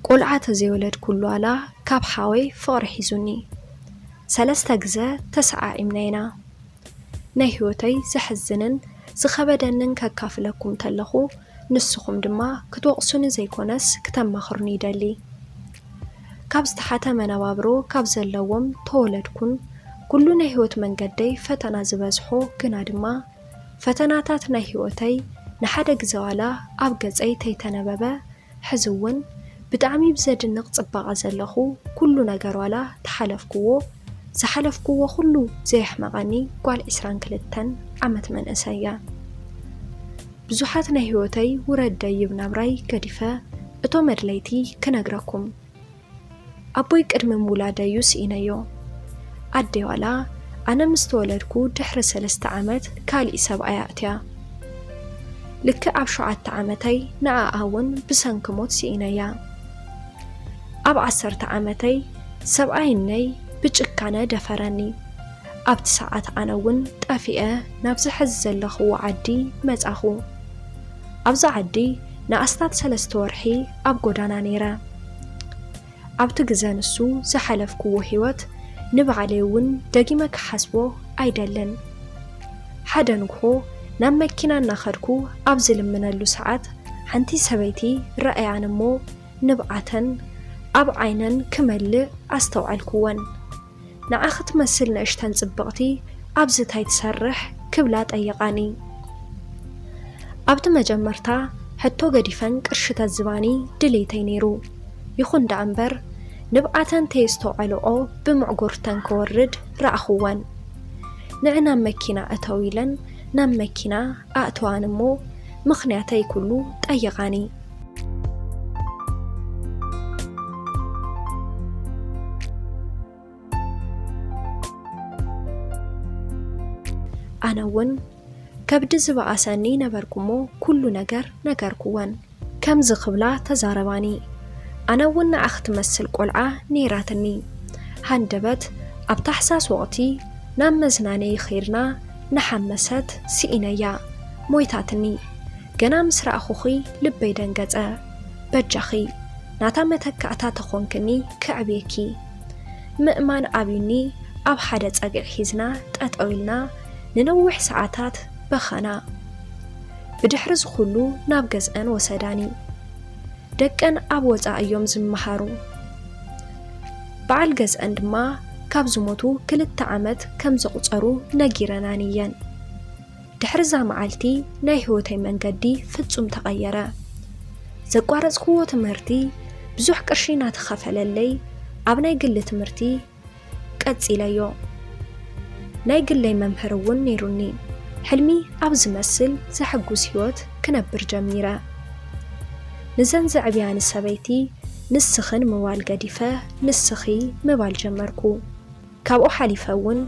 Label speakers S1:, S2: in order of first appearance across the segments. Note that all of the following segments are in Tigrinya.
S1: ቆልዓተ ዘይወለድ ኩሉ ዋላ ካብ ሓወይ ፍቕሪ ሒዙኒ 3 ግዜ ተሰዓዒምና ኢና ናይ ህይወተይ ዝሕዝንን ዝኸበደንን ከካፍለኩም ተለኹ ንስኹም ድማ ክትወቕሱኒ ዘይኮነስ ክተማኽሩኒ ይደሊ ካብ ዝተሓተ መነባብሮ ካብ ዘለዎም ተወለድኩን ኩሉ ናይ ህይወት መንገደይ ፈተና ዝበዝሖ ግና ድማ ፈተናታት ናይ ህይወተይ ንሓደ ግዜ ዋላ ኣብ ገፀይ ተይተነበበ ሕዝውን ብጣዕሚ ብዘድንቕ ጽባቐ ዘለኹ ኩሉ ነገር ዋላ ተሓለፍክዎ ዝሓለፍክዎ ኩሉ ዘየሕመቐኒ ጓል 22 ዓመት መንእሰያ ብዙሓት ናይ ህይወተይ ውረድ ደይብ ናብራይ ገዲፈ እቶም መድለይቲ ክነግረኩም ኣቦይ ቅድሚ ምውላደዩ ስኢነዮ ኣደይ ዋላ ኣነ ምስ ተወለድኩ ድሕሪ 3 ዓመት ካልእ ሰብኣይ ኣእትያ ልክዕ ኣብ 7 ዓመተይ ንዓኣ እውን ብሰንኪ ሞት ስኢነያ ኣብ 10 ዓመተይ ሰብኣይነይ ብጭካነ ደፈረኒ ኣብቲ ሰዓት ኣነ እውን ጠፊአ ናብ ዝሕዝ ዘለኽዎ ዓዲ መጻኹ ኣብዛ ዓዲ ንኣስታት 3 ወርሒ ኣብ ጎዳና ነይረ ኣብቲ ግዜ ንሱ ዝሓለፍክዎ ህይወት ንባዕለይ እውን ደጊመ ክሓስቦ ኣይደልን ሓደ ንግሆ ናብ መኪና እናኸድኩ ኣብ ዝልምነሉ ሰዓት ሓንቲ ሰበይቲ ረኣያን እሞ ንብዓተን ኣብ ዓይነን ክመልእ ኣስተውዓልክወን ንዓኽ ትመስል ንእሽተን ጽብቕቲ ኣብዚ ታይ ትሰርሕ ክብላ ጠየቓኒ ኣብቲ መጀመርታ ሕቶ ገዲፈን ቅርሺ ተዝባኒ ድሌተይ ነይሩ ይኹን ዳ እምበር ንብዓተን ተየስተውዓልኦ ብምዕጉርተን ክወርድ ረኣኽወን ንዕና መኪና እተው ኢለን ናብ መኪና ኣእተዋን እሞ ምኽንያተይ ኩሉ ጠየቓኒ ኣነ እውን ከብዲ ዝበኣሰኒ ነበርኩሞ ኩሉ ነገር ነገርኩወን ከምዚ ክብላ ተዛረባኒ ኣነ እውን ንዓኽ ትመስል ቆልዓ ነይራትኒ ሃንደበት ኣብ ታሕሳስ ወቕቲ ናብ መዝናነይ ኸይድና ንሓመሰት ስኢነያ ሞይታትኒ ገና ምስ ረኣኹኺ ልበይ ደንገጸ በጃኺ ናታ መተካእታ ተኾንክኒ ክዕብየኪ ምእማን ኣብዩኒ ኣብ ሓደ ጸጊዕ ሒዝና ጠጠው ኢልና ንነዊሕ ሰዓታት በኸና ብድሕሪ ዝኹሉ ናብ ገዝአን ወሰዳኒ ደቀን ኣብ ወፃእ እዮም ዝመሃሩ በዓል ገዝአን ድማ ካብ ዝሞቱ 2 ዓመት ከም ዘቁፀሩ ነጊረናን እየን ድሕሪ ዛ መዓልቲ ናይ ህይወተይ መንገዲ ፍጹም ተቐየረ ዘቋረጽክዎ ትምህርቲ ብዙሕ ቅርሺ ናተኸፈለለይ ኣብ ናይ ግሊ ትምህርቲ ቀጺለዮ ናይ ግለይ መምህር እውን ነይሩኒ ሕልሚ ኣብ ዝመስል ዘሐጉስ ህይወት ክነብር ጀሚረ ንዘን ዘዕብያኒ ሰበይቲ ንስኽን ምባል ገዲፈ ንስኺ ምባል ጀመርኩ ካብኡ ሓሊፈ እውን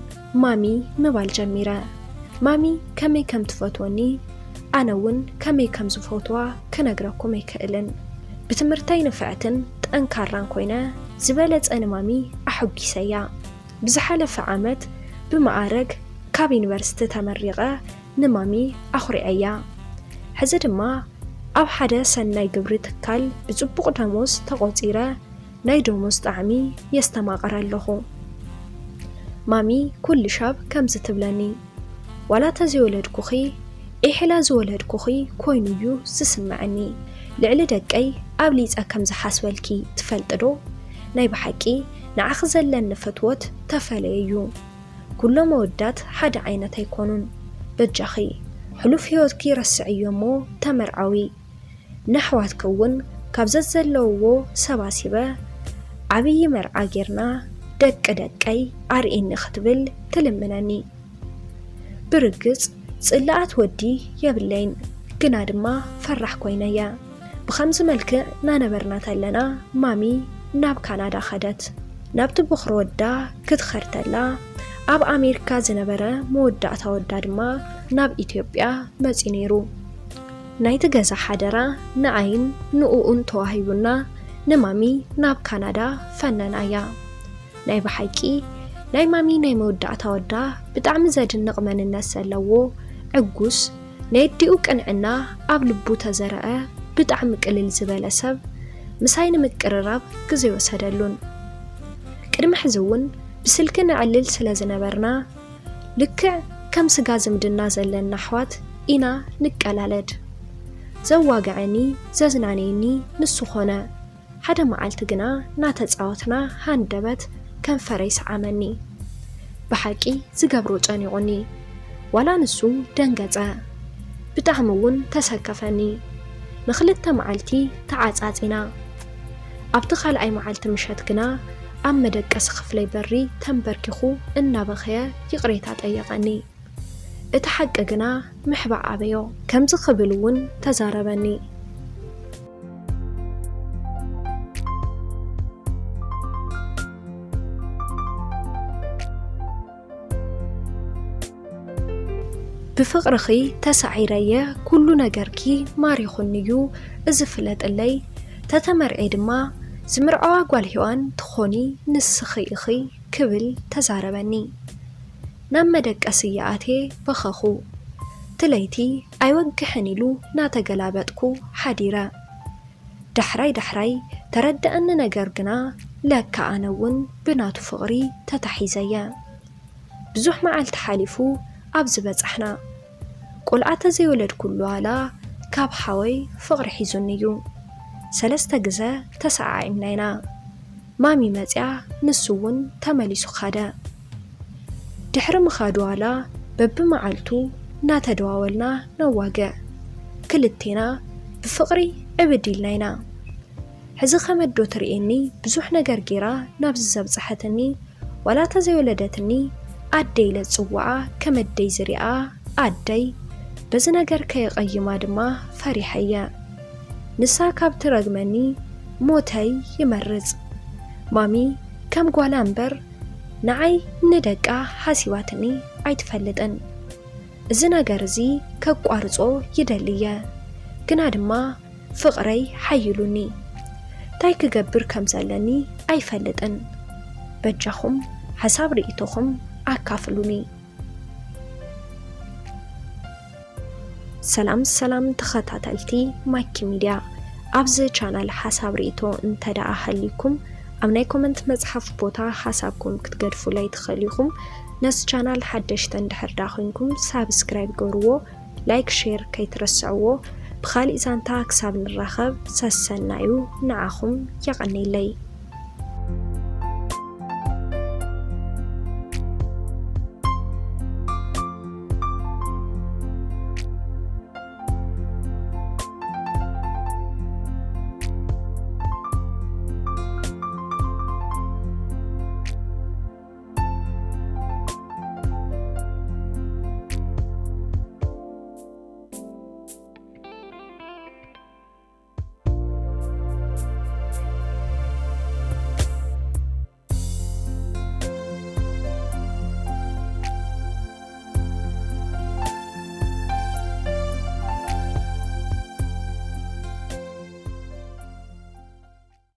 S1: ማሚ ምባል ጀሚረ ማሚ ከመይ ከም ትፈትወኒ ኣነ እውን ከመይ ከም ዝፈትዋ ክነግረኩም ኣይክእልን ብትምህርተይ ንፍዕትን ጠንካራን ኮይነ ዝበለጸ ንማሚ ኣሐጊሰያ ብዝሓለፈ ዓመት ብማዕረግ ካብ ዩኒቨርሲቲ ተመሪቐ ንማሚ ኣኹሪዐያ ሕዚ ድማ ኣብ ሓደ ሰናይ ግብሪ ትካል ብጽቡቕ ደሞዝ ተቖጺረ ናይ ደሞዝ ጣዕሚ የስተማቕር ኣለኹ ማሚ ኩሉ ሻብ ከም ዝትብለኒ ዋላ ተዘይወለድኩኺ ኢሕላ ዝወለድኩኺ ኮይኑዩ ዝስምዐኒ ልዕሊ ደቀይ ኣብ ሊፀ ከም ዝሓስበልኪ ትፈልጥ ዶ ናይ ብሓቂ ንዓኽ ዘለኒ ፍትወት ተፈለየዩ ኩሎም መወዳት ሓደ ዓይነት ኣይኮኑን በጃኺ ሕሉፍ ህይወትኪ ረስዕዮ እሞ ተመርዓዊ ንኣሕዋትክ እውን ካብ ዘለውዎ ሰባሲበ ዓብዪ መርዓ ጌርና ደቂ ደቀይ ኣርኢኒ ክትብል ትልምነኒ ብርግጽ ጽላኣት ወዲ የብለይን ግና ድማ ፈራሕ ኮይነያ ብኸምዚ መልክዕ ናነበርናት ኣለና ማሚ ናብ ካናዳ ኸደት ናብቲ ብኽሪ ወዳ ክትኸርተላ ኣብ ኣሜሪካ ዝነበረ መወዳእታ ወዳ ድማ ናብ ኢትዮጵያ መጺ ነይሩ ናይቲ ገዛ ሓደራ ንኣይን ንኡኡን ተዋሂቡና ንማሚ ናብ ካናዳ ፈነናያ ናይ ብሓቂ ናይ ማሚ ናይ መወዳእታ ወዳ ብጣዕሚ ዘድንቕ መንነት ዘለዎ ዕጉስ ናይ ዲኡ ቅንዕና ኣብ ልቡ ተዘረአ ብጣዕሚ ቅልል ዝበለ ሰብ ምሳይን ምቅርራብ ግዜ ወሰደሉን ቅድሚ ሕዚ እውን ብስልኪ ንዕልል ስለ ዝነበርና ልክዕ ከም ስጋ ዝምድና ዘለና ኣሕዋት ኢና ንቀላለድ ዘዋግዐኒ ዘዝናነየኒ ንሱ ኾነ ሓደ መዓልቲ ግና ናተፃወትና ሃንደበት ከንፈረይ ሰዓመኒ ብሓቂ ዝገብሮ ጨኒቑኒ ዋላ ንሱ ደንገፀ ብጣዕሚ እውን ተሰከፈኒ ንኽልተ መዓልቲ ተዓፃፂና ኣብቲ ካልኣይ መዓልቲ ምሸት ግና ኣብ መደቀሲ ክፍለይ በሪ ተንበርኪኹ እናበኸየ ይቕሬታ ጠየቐኒ እቲ ሓቂ ግና ምሕባእ ኣበዮ ከምዚ ክብል እውን ተዛረበኒ ብፍቕርኺ ተሳዒረየ ኩሉ ነገርኪ ማሪኹንዩ እዝፍለጥለይ ተተመርዐ ድማ ዝምርዐዋ ጓል ሂዋን ትኾኒ ንስኺ ኢኺ ክብል ተዛረበኒ ናብ መደቀሲ ይኣቴ በኸኹ ትለይቲ ኣይወግሕን ኢሉ ናተገላበጥኩ ሓዲረ ዳሕራይ ተረድአኒ ነገር ግና ለካ ኣነ እውን ብናቱ ፍቕሪ ተታሒዘየ ብዙሕ መዓልቲ ሓሊፉ ኣብ ዝበፅሕና ቁልዓተ ዘይወለድኩሉ ዋላ ካብ ሓወይ ፍቕሪ ሒዙንዩ 3 ግዜ ተሰዓዒምና ኢና ማሚ መፅያ ንሱ እውን ተመሊሱ ኻደ ድሕሪ ምኻዱ ዋላ በብመዓልቱ ናተደዋወልና ነዋግዕ ክልቴና ብፍቕሪ ዕብድ ኢልና ኢና ሕዚ ኸመዶ ትርእየኒ ብዙሕ ነገር ጌራ ናብዚ ዘብፅሐትኒ ዋላ ተዘይወለደትኒ ኣደይ ለፅዋዓ ከመደይ ዝሪኣ ኣደይ በዚ ነገር ከየቐይማ ድማ ፈሪሐየ ንሳ ካብ ትረግመኒ ሞተይ ይመርፅ ማሚ ከም ጓላ እምበር ንዓይ ንደቃ ሓሲባትኒ ኣይትፈልጥን እዚ ነገር እዚ ከቋርጾ ይደልየ ግና ድማ ፍቕረይ ሓይሉኒ ታይ ክገብር ከም ዘለኒ ኣይፈልጥን በጃኹም ሓሳብ ርእይቶኹም ኣካፍሉኒ ሰላም ተኸታተልቲ ማይኪ ሚድያ ኣብዚ ቻናል ሓሳብ ርእይቶ እንተደኣ ሃሊኩም ኣብ ናይ ኮመንት መጽሓፍ ቦታ ሓሳብኩም ክትገድፉለይ ትኽእሊኹም ነስ ቻናል ሓደሽተ እንድሕር ዳ ኮይንኩም ሳብስክራይብ ገርዎ ላይክ ሼር ከይትረስዕዎ ብኻሊእ ዛንታ ክሳብ ንራኸብ ሰሰናዩ ንዓኹም የቐኒለይ